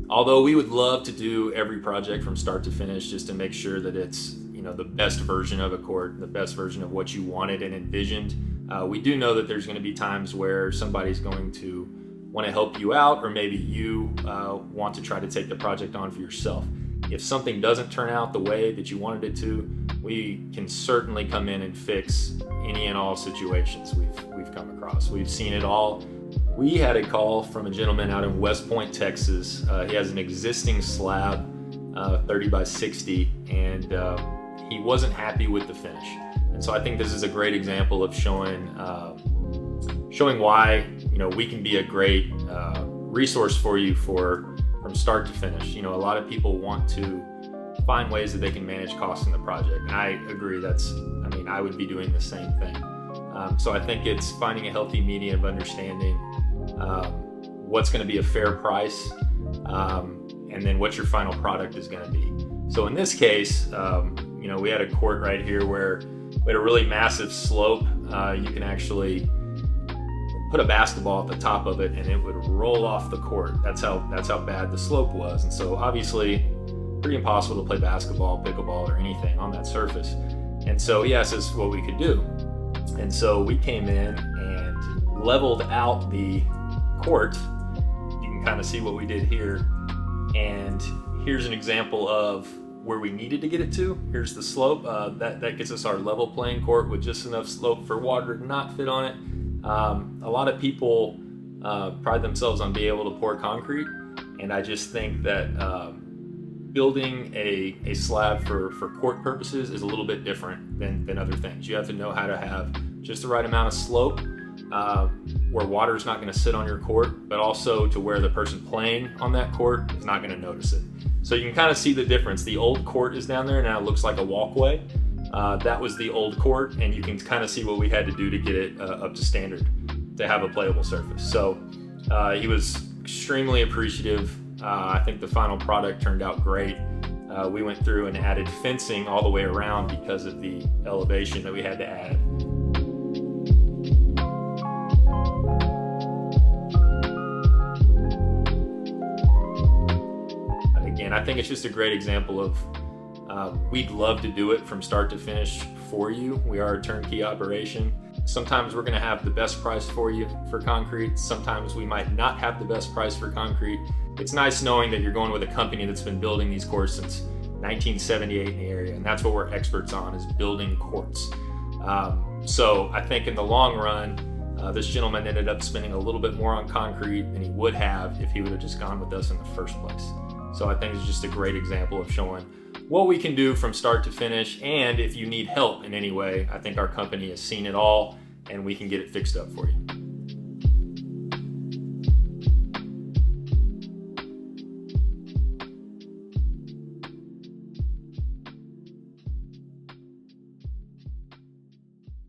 Although we would love to do every project from start to finish just to make sure that it's, the best version of a court, the best version of what you wanted and envisioned. We do know that there's going to be times where somebody's going to want to help you out, or maybe you want to try to take the project on for yourself. If something doesn't turn out the way that you wanted it to, we can certainly come in and fix any and all situations we've come across. We've seen it all. We had a call from a gentleman out in West Point, Texas. He has an existing slab, 30 by 60, and he wasn't happy with the finish. And so I think this is a great example of showing why we can be a great resource for you from start to finish. A lot of people want to find ways that they can manage costs in the project, and I agree. I would be doing the same thing. So I think it's finding a healthy medium of understanding what's going to be a fair price, and then what your final product is going to be. So in this case, we had a court right here where we had a really massive slope. You can actually put a basketball at the top of it and it would roll off the court. That's how bad the slope was. And so obviously pretty impossible to play basketball, pickleball, or anything on that surface. And so he asked us what we could do. And so we came in and leveled out the court. You can kind of see what we did here. And here's an example of where we needed to get it to. Here's the slope. That gets us our level playing court with just enough slope for water to not fit on it. A lot of people pride themselves on being able to pour concrete, and I just think that building a slab for court purposes is a little bit different than other things. You have to know how to have just the right amount of slope where water is not going to sit on your court, but also to where the person playing on that court is not going to notice it. So you can kind of see the difference. The old court is down there, now it looks like a walkway. That was the old court, and you can kind of see what we had to do to get it up to standard to have a playable surface. So he was extremely appreciative. I think the final product turned out great. We went through and added fencing all the way around because of the elevation that we had to add. Again, I think it's just a great example of we'd love to do it from start to finish for you. We are a turnkey operation. Sometimes we're going to have the best price for you for concrete. Sometimes we might not have the best price for concrete. It's nice knowing that you're going with a company that's been building these courts since 1978 in the area, and that's what we're experts on, is building courts. So I think in the long run, this gentleman ended up spending a little bit more on concrete than he would have if he would have just gone with us in the first place. So I think it's just a great example of showing what we can do from start to finish, and if you need help in any way, I think our company has seen it all and we can get it fixed up for you.